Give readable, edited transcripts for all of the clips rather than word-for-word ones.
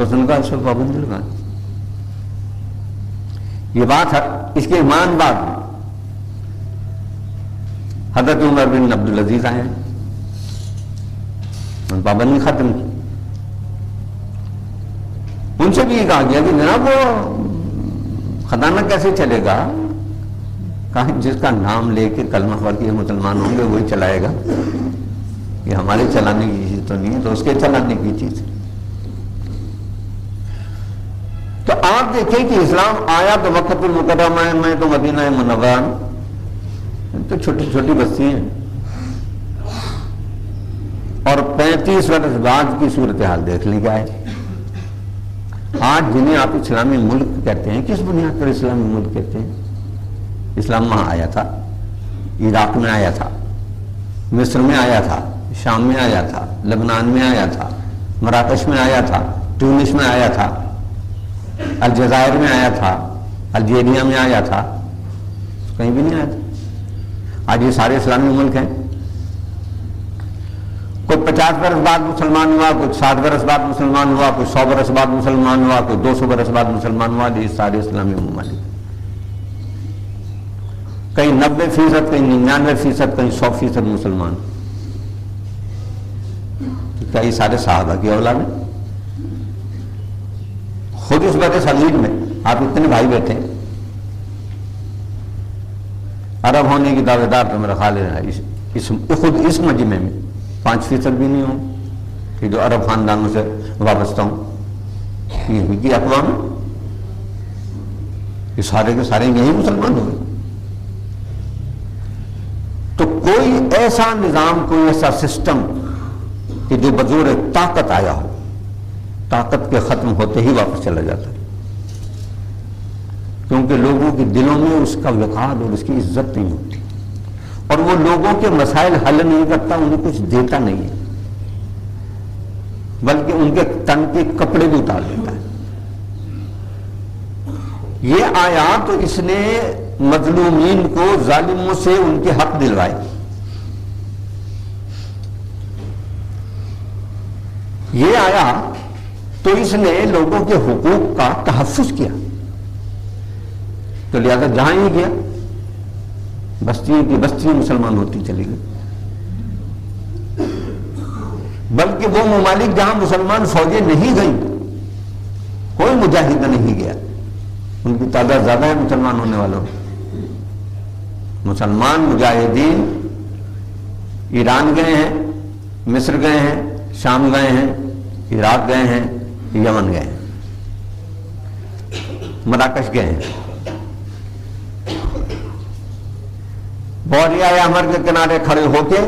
تو اس نے کہا اس پر پابندی لگا. یہ بات ہے اس کے ایمان بعد حضرت عمر بن عبدالعزیز آئے ہیں، پابندی ختم کی. ان سے بھی یہ کہا گیا کہ جناب وہ خزانہ کیسے چلے گا؟ کہا جس کا نام لے کے کلمہ پڑھ کے مسلمان ہوں گے وہی چلائے گا، یہ ہمارے چلانے کی چیز تو نہیں ہے، تو اس کے چلانے کی چیز ہے. تو آپ دیکھیں کہ اسلام آیا تو وقت المکرمہ میں تو مدینہ منورہ تو چھوٹی چھوٹی بستیاں ہیں، اور 35 برس بعد کی صورتحال دیکھ لیں کیا ہے. آج جنہیں آپ اسلامی ملک کہتے ہیں، کس بنیاد پر اسلامی ملک کہتے ہیں؟ اسلام وہاں آیا تھا، عراق میں آیا تھا، مصر میں آیا تھا، شام میں آیا تھا، لبنان میں آیا تھا، مراکش میں آیا تھا، ٹونس میں آیا تھا، الجزائر میں آیا تھا، الجیریا میں آیا تھا، کہیں بھی نہیں آیا تھا. آج یہ سارے اسلامی ملک ہیں. کوئی 50 برس بعد مسلمان ہوا، کوئی 60 برس بعد مسلمان ہوا، کوئی 100 برس بعد مسلمان ہوا، کوئی 200 برس بعد مسلمان ہوا. یہ سارے اسلامی ممالک، کہیں 90%، کہیں 99%، کہیں 100% مسلمان. کیا یہ سارے صحابہ کی اولاد ہیں؟ خود اس بر صغیر میں آپ اتنے بھائی بیٹھے ہیں، عرب ہونے کی دعوے دار تو میرا خیال ہے خود اس مجمع میں 5% بھی نہیں ہوں کہ جو عرب خاندانوں سے وابستہ ہوں. یہ کی اقوام ہے، یہ سارے کے سارے یہی مسلمان ہوئے. تو کوئی ایسا نظام، کوئی ایسا سسٹم کہ جو بزور طاقت آیا ہو، طاقت کے ختم ہوتے ہی واپس چلا جاتا ہے، کیونکہ لوگوں کے دلوں میں اس کا وقار اور اس کی عزت نہیں ہوتی، اور وہ لوگوں کے مسائل حل نہیں کرتا، انہیں کچھ دیتا نہیں ہے، بلکہ ان کے تن کے کپڑے بھی اتار دیتا ہے. یہ آیات تو اس نے مظلومین کو، ظالموں سے ان کے حق دلوائے. یہ آیا تو اس نے لوگوں کے حقوق کا تحفظ کیا. تو لہذا جہاں ہی گیا بستیوں کی بستیاں مسلمان ہوتی چلی گئی. بلکہ وہ ممالک جہاں مسلمان فوجیں نہیں گئیں، کوئی مجاہد نہیں گیا، ان کی تعداد زیادہ ہے مسلمان ہونے والوں. مسلمان مجاہدین ایران گئے ہیں، مصر گئے ہیں، شام گئے ہیں، عراق گئے ہیں، یمن گئے ہیں، مراکش گئے ہیں. بوریہ احمر کے کنارے کھڑے ہو کے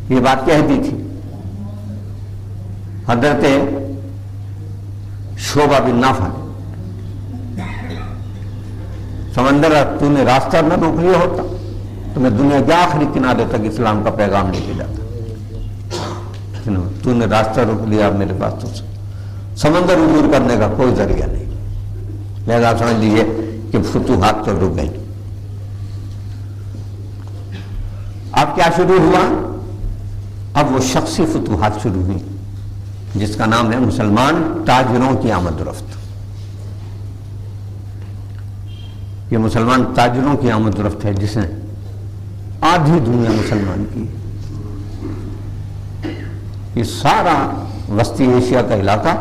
یہ بات کہتی تھی حضرت شعبہ بن نافع نے، سمندر تو نے راستہ نہ روک لیا ہوتا تو میں دنیا کے آخری کنارے تک اسلام کا پیغام لے کے جاتا. تو نے راستہ روک لیا، میرے پاس تو سمندر عبور کرنے کا کوئی ذریعہ نہیں. لہذا آپ سمجھ لیجیے کہ فتوحات تو رک گئی. اب کیا شروع ہوا؟ اب وہ شخصی فتوحات شروع ہوئی جس کا نام ہے مسلمان تاجروں کی آمد و رفت. یہ مسلمان تاجروں کی آمد و رفت ہے جس نے آدھی دنیا مسلمان کی. یہ سارا وسطی ایشیا کا علاقہ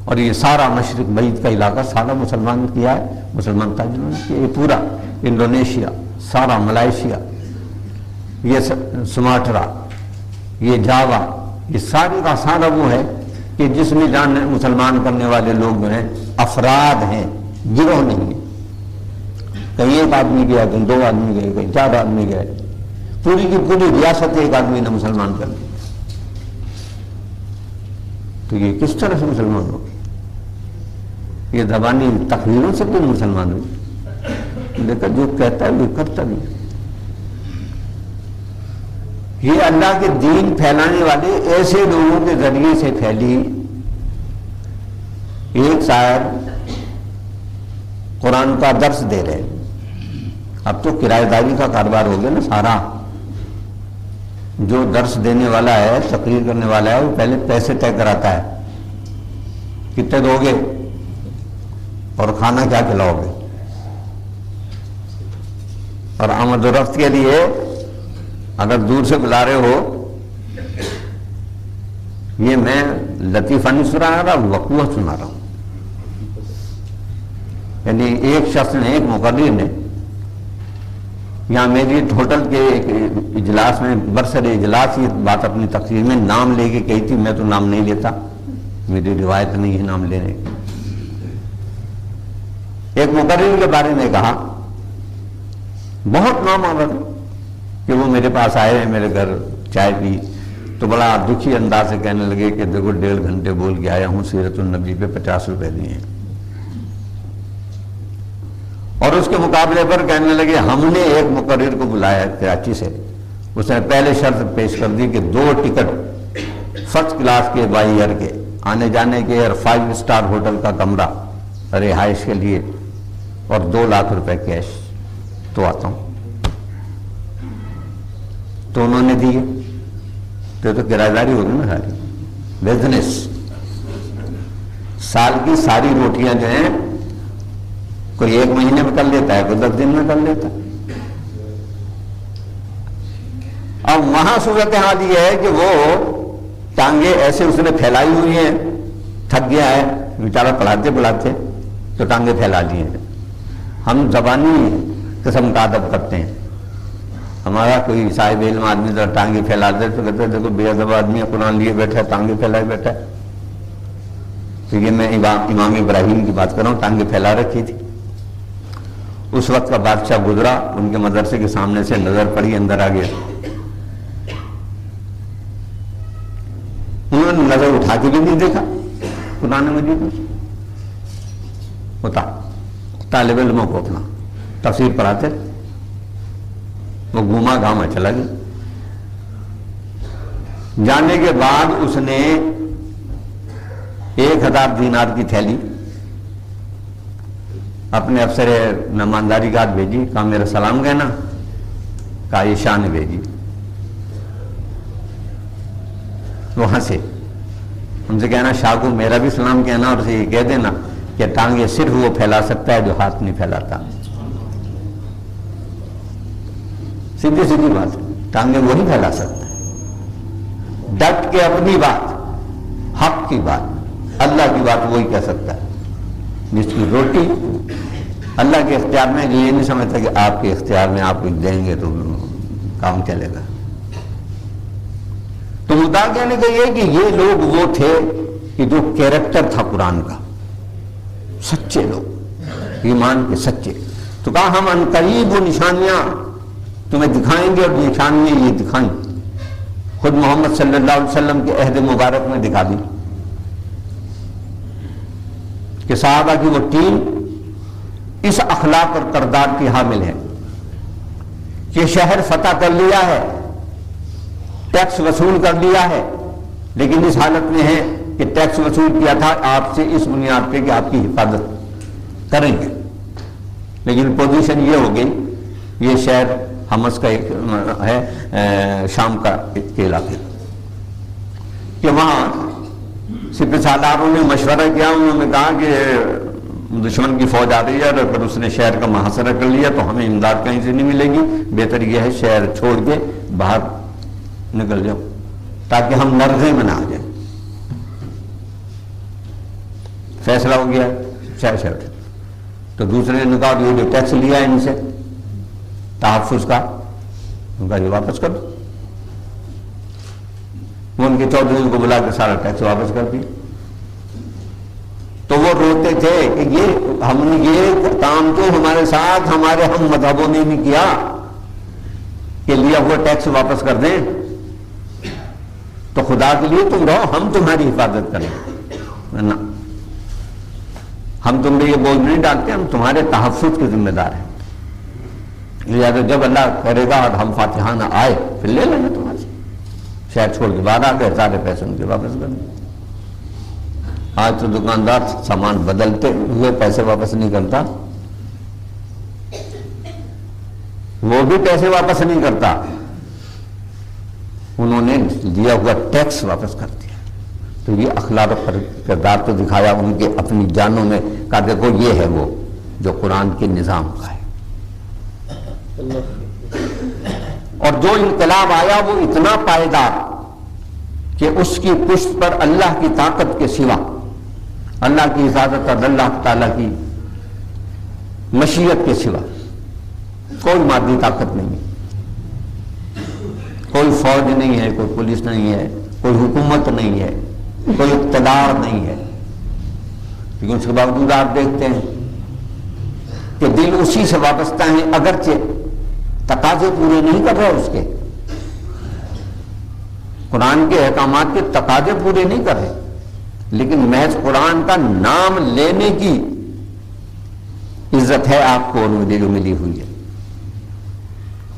اور یہ سارا مشرق بعید کا علاقہ سارا مسلمان کیا ہے، مسلمان تاجروں نے کیا. یہ پورا انڈونیشیا، سارا ملائیشیا، یہ سماٹرا، یہ جاوا، یہ سارے کا سارا وہ ہے کہ جس میں جان مسلمان کرنے والے لوگ جو ہیں افراد ہیں، گروہ نہیں ہیں. کہیں ایک آدمی گیا، کہیں 2 آدمی گئے، کہیں 4 آدمی گئے، پوری کی پوری ریاست ایک آدمی نے مسلمان کر دی. تو یہ کس طرح سے مسلمان ہو؟ یہ زبانی تقریروں سے کوئی مسلمان ہوئی؟ دیکھا جو کہتا ہے وہ کرتا بھی. یہ اللہ کے دین پھیلانے والے ایسے لوگوں کے ذریعے سے پھیلی. ایک شاعر قرآن کا درس دے رہے، اب تو کرایہ داری کا کاروبار ہو گیا نا سارا. جو درس دینے والا ہے، تقریر کرنے والا ہے، وہ پہلے پیسے طے کراتا ہے، کتنے دو گے اور کھانا کیا کھلاؤ گے، اور آمد و رفت کے لیے اگر دور سے بلا رہے ہو، یہ میں لطیفہ نہیں سنا رہا، وقوع سنا رہا ہوں. یعنی ایک شخص نے، ایک مقرر نے، یہاں میری ہوٹل کے ایک اجلاس میں، برسر اجلاس، یہ بات اپنی تقریر میں نام لے کے کہی تھی. میں تو نام نہیں لیتا، میری روایت نہیں ہے نام لینے کی. ایک مقرر کے بارے میں کہا، بہت نام آور کہ وہ میرے پاس آئے ہیں، میرے گھر چائے پی، تو بڑا دکھی انداز سے کہنے لگے کہ دیکھو 1.5 گھنٹے بول کے آیا ہوں، سیرت النبی پہ 50 روپے دیے ہیں. اور اس کے مقابلے پر کہنے لگے ہم نے ایک مقرر کو بلایا کراچی سے، اس نے پہلے شرط پیش کر دی کہ 2 ٹکٹ فرسٹ کلاس کے بائی ایئر کے آنے جانے کے اور 5 اسٹار ہوٹل کا کمرہ رہائش کے لیے اور 2 لاکھ روپے کیش. تو آتا ہوں. تو انہوں نے دیے. تو کرایہ داری ہوگی نا ساری بزنس. سال کی ساری روٹیاں جو ہیں کوئی 1 مہینے میں کر لیتا ہے، کوئی 10 دن میں کر لیتا ہے. اب وہاں صورتحال یہ ہے کہ وہ ٹانگیں ایسے اس نے پھیلائی ہوئی ہیں، تھک گیا ہے بیچارہ پڑھاتے پڑھاتے تو ٹانگیں پھیلا دی ہیں. ہم زبانی قسم کا ادب کرتے ہیں. ہمارا کوئی صاحب علم آدمی ذرا ٹانگیں پھیلا دے تو کہتے ہیں دیکھو بے ادب آدمی قرآن لیے بیٹھا ہے، ٹانگیں پھیلائے بیٹھا ہے. تو یہ میں امام ابراہیم کی بات کر رہا ہوں، ٹانگیں پھیلا رکھی تھی. اس وقت کا بادشاہ گزرا، ان کے مدرسے کے سامنے سے نظر پڑی، اندر آ گیا. انہوں نے نظر اٹھا کے بھی نہیں دیکھا قرآن مجید میں. ہوتا طالب علموں کو اپنا تفسیر پڑھاتے، وہ گھوما گاما چلا گیا. جانے کے بعد اس نے 1000 دینار کی تھیلی اپنے افسر مہمانداری کا بھیجی، کہا میرا سلام کہنا، کہا یہ شاہ نے بھیجی. وہاں سے ان سے کہنا شاہ کو میرا بھی سلام کہنا، اور اسے یہ کہہ دینا کہ ٹانگیں صرف وہ پھیلا سکتا ہے جو ہاتھ نہیں پھیلاتا. سیدھی سیدھی بات ہے، ٹانگیں وہی پھیلا سکتا ہے. ڈٹ کے اپنی بات، حق کی بات، اللہ کی بات وہی کہہ سکتا ہے. جس کی روٹی اللہ کے اختیار میں، یہ نہیں سمجھتا کہ آپ کے اختیار میں آپ کو دیں گے تو کام چلے گا. تو مدعا کہنے کا یہ کہ یہ لوگ وہ تھے کہ جو کیریکٹر تھا قرآن کا، سچے لوگ، ایمان کے سچے. تو کہا ہم عنقریب وہ نشانیاں تمہیں دکھائیں گے، اور نشانیاں یہ دکھائیں. خود محمد صلی اللہ علیہ وسلم کے عہد مبارک میں دکھا دی کہ صحابہ کی وہ ٹیم اس اخلاق اور کردار کی حامل ہے کہ شہر فتح کر لیا ہے، ٹیکس وصول کر لیا ہے، لیکن اس حالت میں ہے کہ ٹیکس وصول کیا تھا آپ سے اس بنیاد پہ کہ آپ کی حفاظت کریں گے. لیکن پوزیشن یہ ہو گئی، یہ شہر حمص کا ایک ہے، شام کا کے علاقے، کہ وہاں سپہ سالاروں نے مشورہ کیا. انہوں نے کہا کہ دشمن کی فوج آ رہی ہے اور اگر اس نے شہر کا محاصرہ کر لیا تو ہمیں امداد کہیں سے نہیں ملے گی، بہتر یہ ہے شہر چھوڑ کے باہر نکل جاؤ تاکہ ہم لرزے میں نہ آ جائیں. فیصلہ ہو گیا شہر. تو دوسرے نے کہا یہ جو ٹیکس لیا ہے ان سے تحفظ کا، ان کا یہ واپس کر دو. وہ ان کے چودھری کو بلا کے سارا ٹیکس واپس کر دیا. تو وہ روتے تھے کہ یہ کام تو ہمارے ساتھ ہمارے ہم مذہبوں نے نہیں کیا کہ لیا ہوا ٹیکس واپس کر دیں. تو خدا کے لیے تم رہو، ہم تمہاری حفاظت کریں. ہم تم پہ یہ بوجھ نہیں ڈالتے، ہم تمہارے تحفظ کے ذمہ دار ہیں. لہٰذا جب اللہ کرے گا اور ہم فاتحانہ آئے پھر لے لیں گے تمہارے سے. شہر چھوڑ کے بعد آ گئے، سارے پیسے ان کے واپس کر دیں. آج تو دکاندار سامان بدلتے ہوئے پیسے واپس نہیں کرتا، وہ بھی پیسے واپس نہیں کرتا. انہوں نے لیا ہوا ٹیکس واپس کر دیا. تو یہ اخلاق پر کردار تو دکھایا ان کے اپنی جانوں میں، کہا دیکھو یہ ہے وہ جو قرآن کے نظام کا ہے. اور جو انقلاب آیا وہ اتنا پائیدار کہ اس کی پشت پر اللہ کی طاقت کے سوا، اللہ کی اجازت اور اللہ تعالیٰ کی مشیت کے سوا کوئی مادی طاقت نہیں ہے. کوئی فوج نہیں ہے، کوئی پولیس نہیں ہے، کوئی حکومت نہیں ہے، کوئی اقتدار نہیں ہے. لیکن اس کے باوجود آپ دیکھتے ہیں کہ دل اسی سے وابستہ ہیں، اگرچہ تقاضے پورے نہیں کر رہے اس کے، قرآن کے احکامات کے تقاضے پورے نہیں کر رہے، لیکن محض قرآن کا نام لینے کی عزت ہے آپ کو، اور مجھے جو ملی ہوئی ہے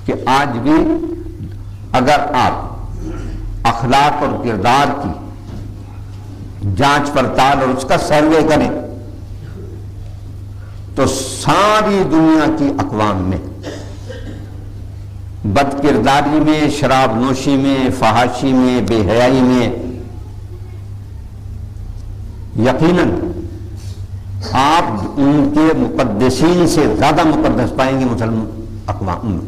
کہ آج بھی اگر آپ اخلاق اور کردار کی جانچ پڑتال اور اس کا سروے کریں تو ساری دنیا کی اقوام میں بد کرداری میں، شراب نوشی میں، فحاشی میں، بے حیائی میں یقیناً آپ ان کے مقدسین سے زیادہ مقدس پائیں گے مسلمان اقوام